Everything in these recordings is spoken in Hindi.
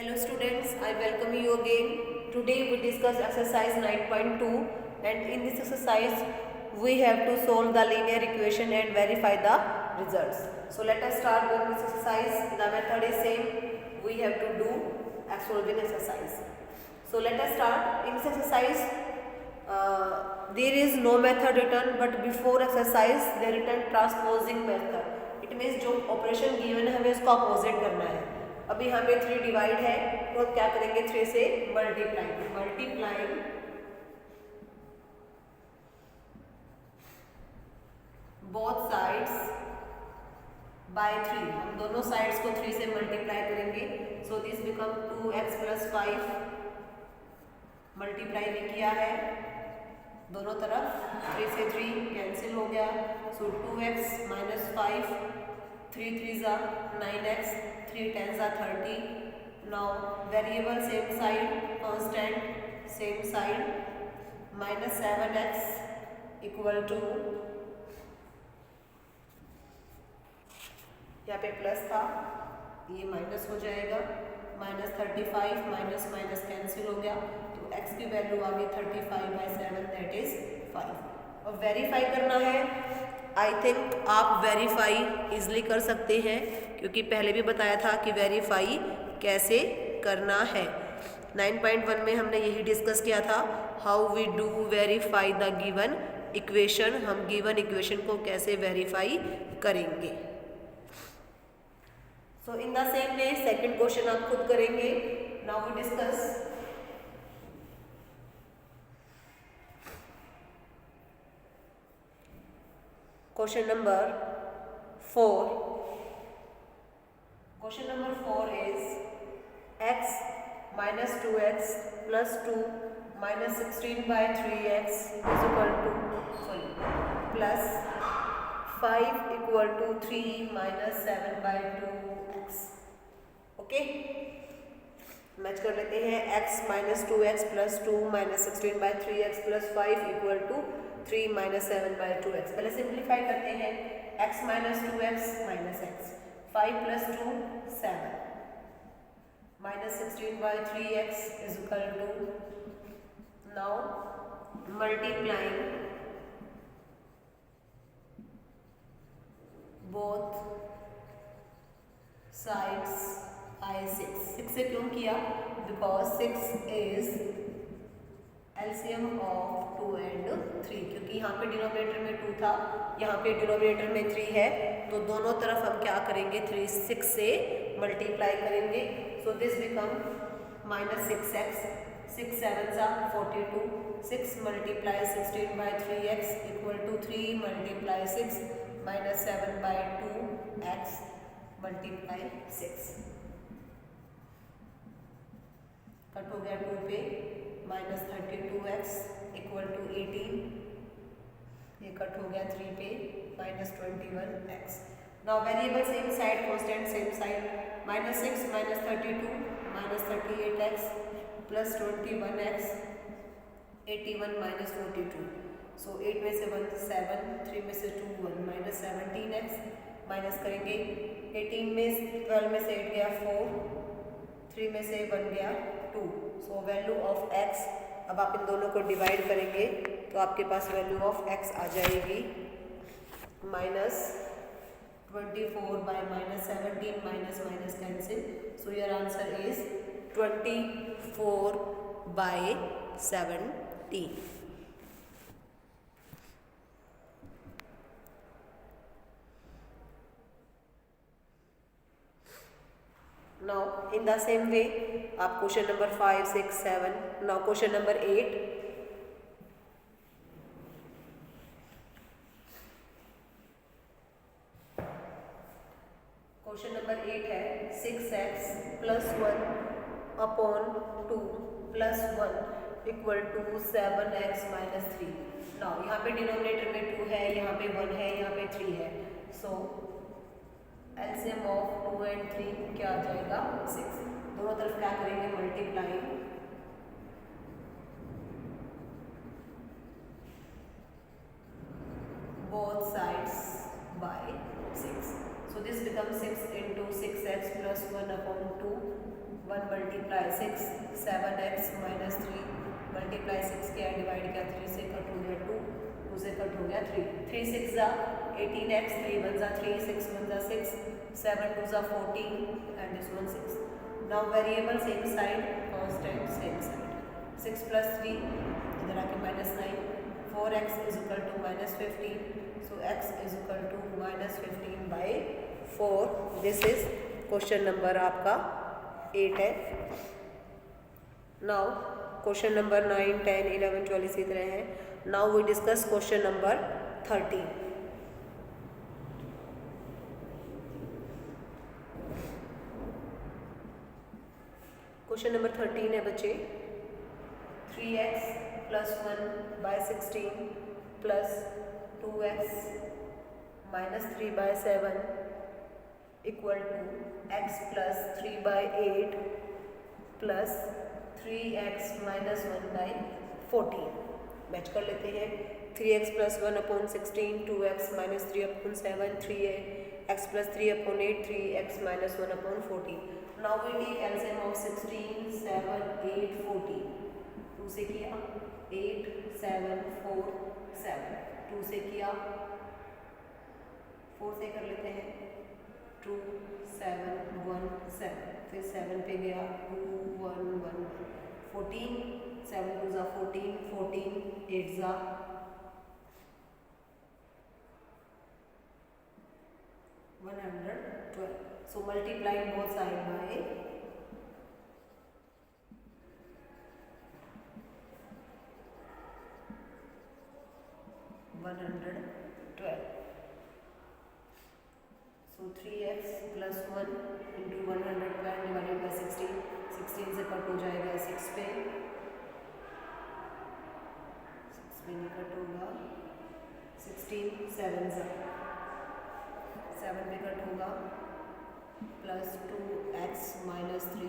Hello students, I welcome you again. Today we discuss exercise 9.2 and in this exercise we have to solve the linear equation and verify the results. So let us start doing this exercise. The method is same. We have to do a solving exercise. So let us start. In this exercise there is no method written but before exercise they written transposing method. It means जो ऑपरेशन गिवन है हमें उसका अपोजिट करना है. अभी यहाँ पे 3 डिवाइड है तो अब क्या करेंगे 3 से मल्टीप्लाइंग बोथ साइड्स बाय 3. हम दोनों साइड्स को 3 से मल्टीप्लाई करेंगे. So this become 2x + 5. Multiply भी किया है दोनों तरफ. 3 से 3 कैंसिल हो गया. सो 2x - 5. 3 3 9x. 3 10 30. Now variable same side, constant same side. -7x = यहाँ पे प्लस था ये माइनस हो जाएगा. -35 माइनस माइनस कैंसिल हो गया तो x की वैल्यू आ गई 35/7 दैट इज 5. और वेरीफाई करना है. आई थिंक आप वेरीफाई इजली कर सकते हैं क्योंकि पहले भी बताया था कि वेरीफाई कैसे करना है. 9.1 में हमने यही डिस्कस किया था how we do verify the given equation. हम गिवन इक्वेशन को कैसे वेरीफाई करेंगे. So in the same way second question आप खुद करेंगे. Now we discuss question number 4. Question number 4 is x - 2x + 2 - 16/3x is equal to plus 5 = 3 - 7/2x. Okay, match कर लेते हैं. x - 2x + 2 - 16/3x + 5 = 3 - 7/2x. पहले सिंप्लीफाई करते हैं. x - 2x - x. 5 + 2 7 - 16/3x is equal to. Now multiplying both sides by 6. 6 से क्यों किया? Because 6 is LCM of 2 and 3. क्योंकि यहाँ पे डिनोमिनेटर में 2 था, यहाँ पे डिनोमिनेटर में 3 है तो दोनों तरफ हम क्या करेंगे 6 से मल्टीप्लाई करेंगे. So this become -6x. 6 7 42. 6 × 16/3x = 3 × 6 - 7/2x × 6. Cut हो गया 2 पे. -32x = 18. ये कट हो गया 3 पे. -21x. Now variable same side, constant same side. -6 - 32 - 38x + 21x 81 - 42. सो 8 में से 1 7, 3 में से 2 1 - 17x. माइनस करेंगे 18 में 12 में से 8 गया 4. 3 में से 1 गया 2. सो वैल्यू ऑफ x, अब आप इन दोनों को डिवाइड करेंगे तो आपके पास वैल्यू ऑफ x आ जाएगी -24/-17 minus cancel. So your answer is 24/17. Now in the same way आप question number 5 6 7. Now question number 8. Question number 8 है 6x + 1 / 2 + 1 = 7x - 3. नाउ यहाँ पे डिनोमिनेटर में 2 है, यहाँ पे 1 है, यहाँ पे 3 है. सो LCM of 2 and 3 क्या आ जाएगा 6. दोनों तरफ क्या करेंगे multiplying both sides by 6. So this becomes 6 × 6x + 1/2. 1 multiply 6 7x minus 3 multiply 6 किया डिवाइड किया 3 से कट हो गया 2 2 से कट हो गया 3 3 6 जा 18x 3 1 जा 3 6 1 जा 6 7 2 जा 14 and this one 6. Now variable same side, constant same side. 6 plus 3 इधर आके minus 9 4x is equal to minus 15. So x is equal to minus 15 by 4. This is question number आपका 8 है. Now question number 9, 10, 11, 12 इसी तरह है. Now we discuss question number 13. Question number 13 है बच्चे 3x plus 1 by 16 plus 2x minus 3 by 7 equal to x plus 3 by 8 plus 3x minus 1 by 14. Match कर लेते हैं. 3x plus 1 upon 16 2x minus 3 upon 7 3x plus 3 upon 8 3x minus 1 upon 14. Now we take LCM of 16, 7, 8, 14. 2 से किया 8, 7, 4, 7. 2 से किया 4 से कर लेते हैं 2, 7, 1, 7. फिर 7 पे गया 2, 1, 1, 14. 7 2 जा 14, 14, 8 जा 112. So multiply both side by 112. So 3x plus 1 into 112 divided by 16. 16 से कट हो जाएगा 6 पे. 6 पे नहीं कट होगा 16 7 से 7 पे कट होगा प्लस 2x माइनस 3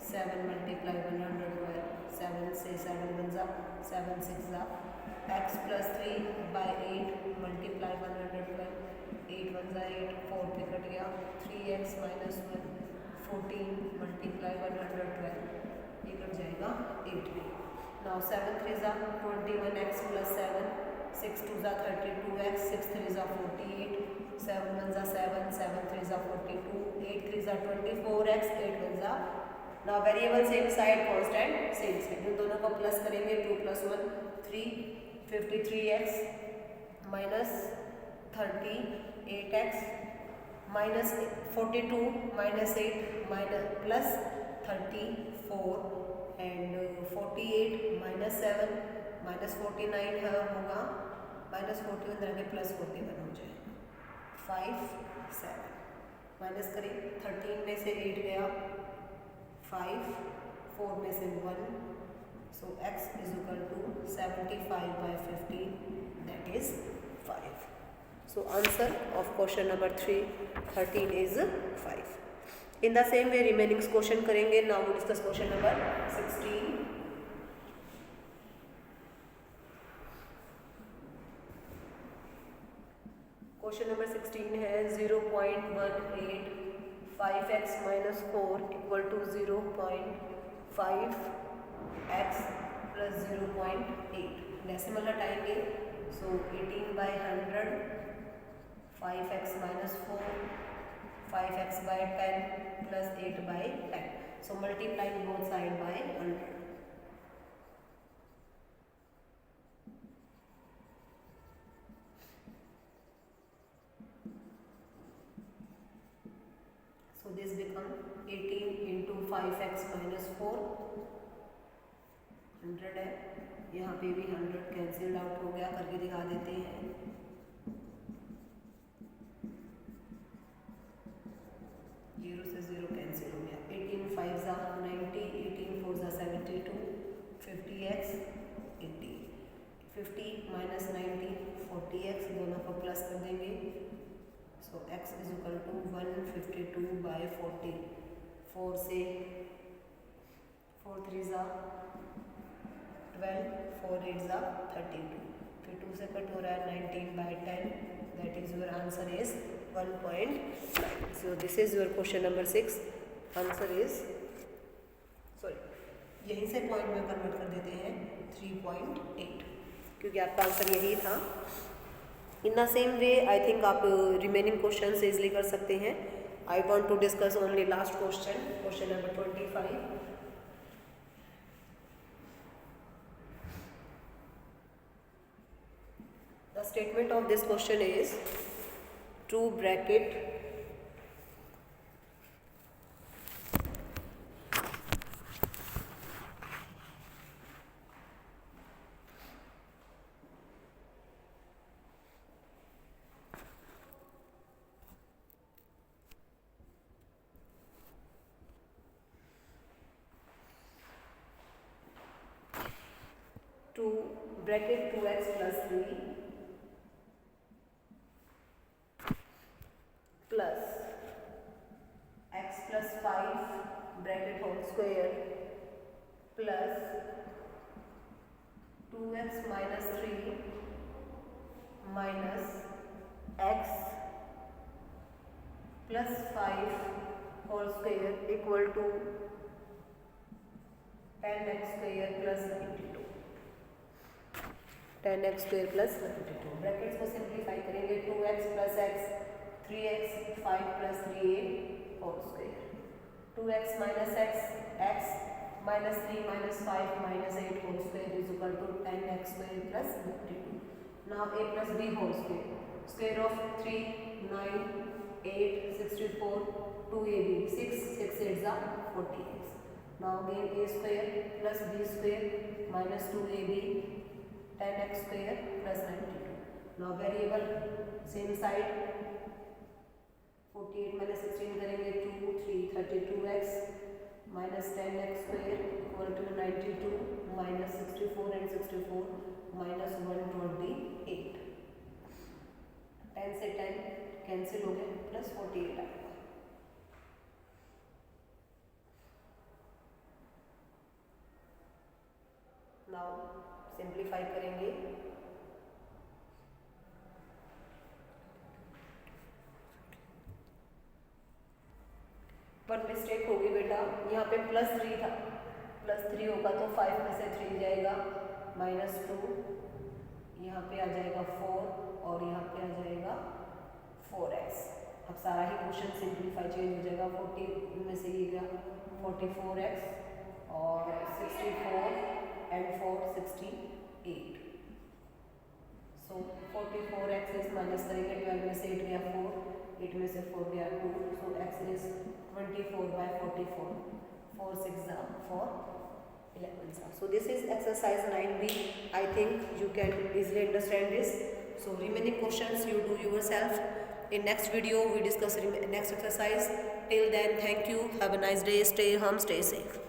7 मल्टीप्लाई 112 7 से 7 बन जा 7 6 जा x प्लस 3 बाई 8 मल्टीप्लाई 112 8 1 जा 8 4 पे कट गया 3x माइनस 1 14 मल्टीप्लाई 112 ये कट जाएगा 8 पे. नाउ 7 3 जा 21x प्लस 7 6 2 जा 32x 6 3 जा 48 7 1 जा 7 7 3 जा 42 8 3 जा 24x 8 1 जा. Now variable same side constant same side. इन दोनों को प्लस करेंगे 2 plus 1 3 53x minus 38x minus 42 minus 8 minus plus 34 and 48 minus 7 minus 49 होगा माइनस 41 रहेंगे प्लस 41 हो जाए 5 7 माइनस करें 13 में से 8 गया 5 4 में से 1. So x is equal to 75 by 15 that is 5. So answer of question number 13 is 5. In the same way remaining question करेंगे. Now we discuss question number 16. Question number 16 है 0.18 5x minus 4 equal to 0.5x plus 0.8. Decimal हटाएंगे so 18 by 100 5x minus 4 5x by 10 plus 8 by 10. So multiplying both side by 100. So this become 18 into 5x minus 4 100 है. यहाँ पे भी 100 कैंसिल आउट हो गया. करके दिखा देते हैं. 0 से 0 कैंसिल हो गया. 18 5 जा 90 18 4 जा 72 50x 80 50 माइनस 90 40x दोनों को प्लस कर देंगे. So x is equal to 152 by 40. 4 से 4 3 जा 12 4 8 जा 32. फिर 2 से कट हो रहा है 19 by 10. That is your answer is 1.9. So this is your question number 6. Answer is यहीं से पॉइंट में कन्वर्ट कर देते हैं 3.8, क्योंकि आपका आंसर यही था। In the same way I think आप रिमेनिंग क्वेश्चन इजली कर सकते हैं। I want to discuss only last question, question number 25। The statement of this question is 2 bracket 2x plus 3 plus x plus 5 bracket whole square plus 2x minus 3 minus x plus 5 whole square equal to 10x square plus 92, 10x square plus 92। Brackets को सिंप्लीफाई करेंगे, 2x plus x 3x 5 plus 3a whole square, 2x minus x x minus 3 minus 5 minus 8 whole square is equal to 10x square plus 92। Now a plus b whole square, square of 3 9 8 64 2ab 6 6 8 are 48। Now again a square plus b square minus 2ab 10x square plus 92। Now variable same side, 48 minus 16 करेंगे 2 3 32x minus 10x square equal to 92 minus 64 and 64 minus 128। 10 से 10 कैंसिल हो गए, प्लस 48 आएगा। नाउ सिंप्लीफाई करेंगे, पर मिस्टेक होगी बेटा, यहाँ पे प्लस 3 था, प्लस 3 होगा तो 5 में से 3 जाएगा माइनस 2, यहाँ पे आ जाएगा 4 और यहाँ पे आ जाएगा 4x। अब सारा ही क्वेश्चन सिंप्लीफाई चेंज हो जाएगा, 40 में से ये गया 44x और 64 and 4 68। So 44x is minus करेंगे, 12 में से 8 गया 4, 8 में से 4 गया 2, सो x is 24/44, 4 6 4 11। So this is exercise 9b. I think you can easily understand this. So remaining questions you do yourself. In next video we discuss next exercise. Till then, thank you. Have a nice day. Stay home. Stay safe.